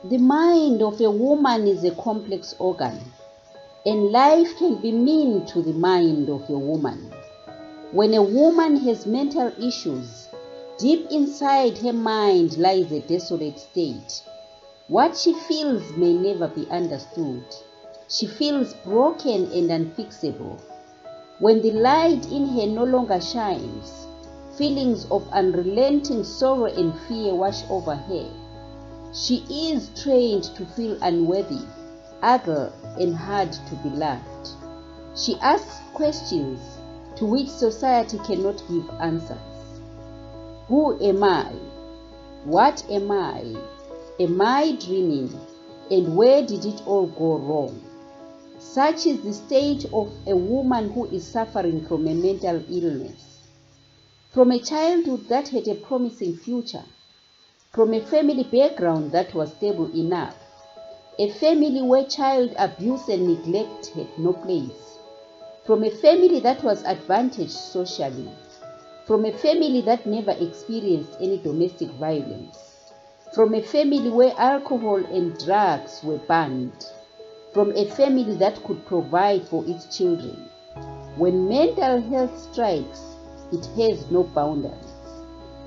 The mind of a woman is a complex organ, and life can be mean to the mind of a woman. When a woman has mental issues, deep inside her mind lies a desolate state. What she feels may never be understood. She feels broken and unfixable. When the light in her no longer shines, feelings of unrelenting sorrow and fear wash over her. She is trained to feel unworthy, ugly, and hard to be loved. She asks questions to which society cannot give answers. Who am I? What am I? Am I dreaming? And where did it all go wrong? Such is the state of a woman who is suffering from a mental illness. From a childhood that had a promising future, from a family background that was stable enough, a family where child abuse and neglect had no place, from a family that was advantaged socially, from a family that never experienced any domestic violence, from a family where alcohol and drugs were banned, from a family that could provide for its children. When mental health strikes, it has no boundaries.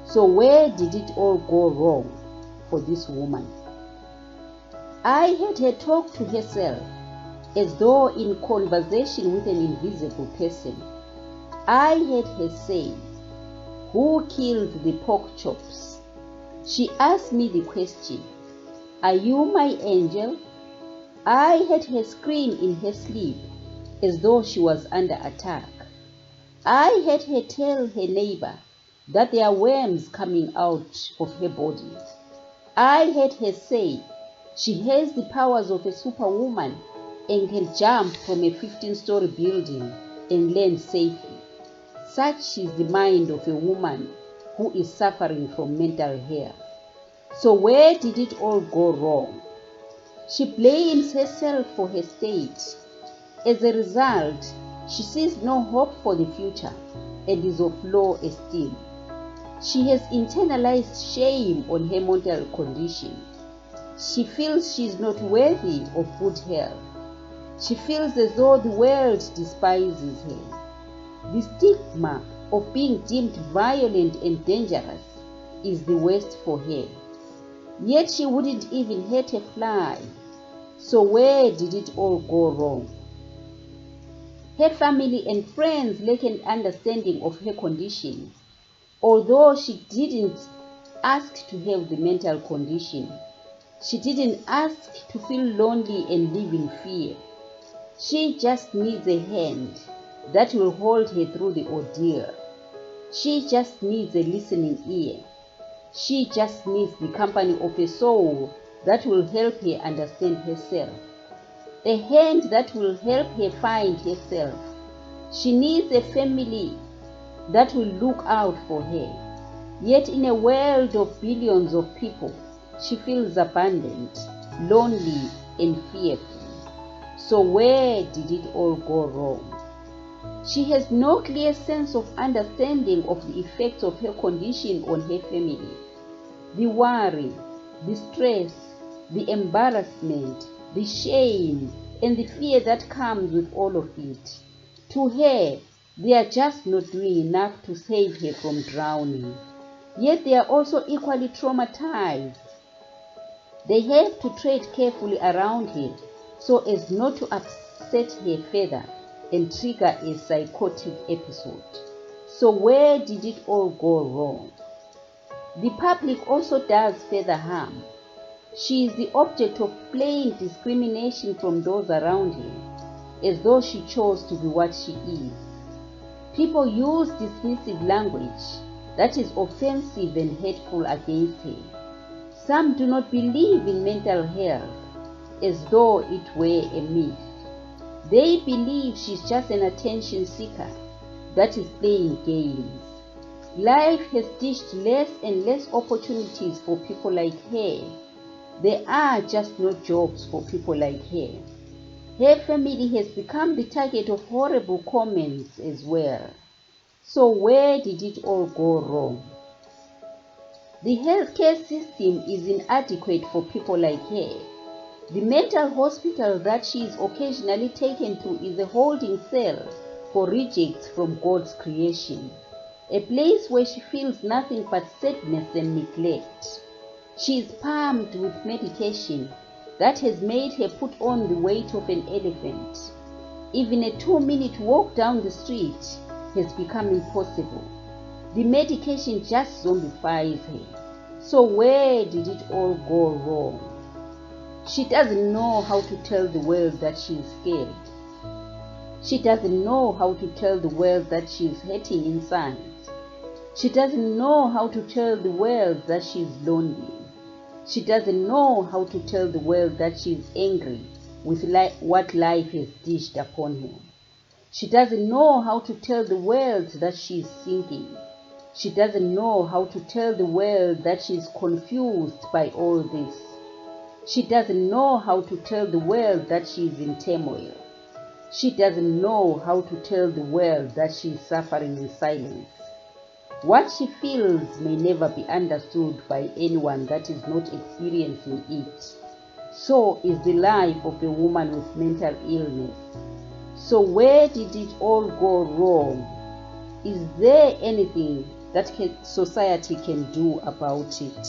So where did it all go wrong for this woman? I had her talk to herself as though in conversation with an invisible person. I heard her say, "Who killed the pork chops?" She asked me the question, "Are you my angel?" I heard her scream in her sleep as though she was under attack. I heard her tell her neighbor that there are worms coming out of her body. I heard her say she has the powers of a superwoman and can jump from a 15-story building and land safely. Such is the mind of a woman who is suffering from mental health. So where did it all go wrong? She blames herself for her state. As a result, she sees no hope for the future and is of low esteem. She has internalized shame on her mental condition. She feels she is not worthy of good health. She feels as though the world despises her. The stigma of being deemed violent and dangerous is the worst for her. Yet she wouldn't even hurt a fly. So where did it all go wrong? Her family and friends lack an understanding of her condition. Although she didn't ask to have the mental condition, she didn't ask to feel lonely and live in fear. She just needs a hand that will hold her through the ordeal. She just needs a listening ear. She just needs the company of a soul that will help her understand herself. A hand that will help her find herself. She needs a family that will look out for her. Yet in a world of billions of people, she feels abandoned, lonely, and fearful. So where did it all go wrong? She has no clear sense of understanding of the effects of her condition on her family. The worry, the stress, the embarrassment, the shame, and the fear that comes with all of it. To her, they are just not doing enough to save her from drowning. Yet they are also equally traumatized. They have to tread carefully around her so as not to upset her further and trigger a psychotic episode. So where did it all go wrong? The public also does further harm. She is the object of plain discrimination from those around her, as though she chose to be what she is. People use dismissive language that is offensive and hateful against her. Some do not believe in mental health as though it were a myth. They believe she's just an attention seeker that is playing games. Life has dished less and less opportunities for people like her. There are just no jobs for people like her. Her family has become the target of horrible comments as well. So where did it all go wrong? The healthcare system is inadequate for people like her. The mental hospital that she is occasionally taken to is a holding cell for rejects from God's creation, a place where she feels nothing but sadness and neglect. She is pumped with medication that has made her put on the weight of an elephant. Even a 2-minute walk down the street has become impossible. The medication just zombifies her. So where did it all go wrong? She doesn't know how to tell the world that she is scared. She doesn't know how to tell the world that she is hurting inside. She doesn't know how to tell the world that she is lonely. She doesn't know how to tell the world that she is angry with what life has dished upon her. She doesn't know how to tell the world that she is sinking. She doesn't know how to tell the world that she is confused by all this. She doesn't know how to tell the world that she is in turmoil. She doesn't know how to tell the world that she is suffering in silence. What she feels may never be understood by anyone that is not experiencing it. So is the life of a woman with mental illness. So where did it all go wrong? Is there anything that society can do about it?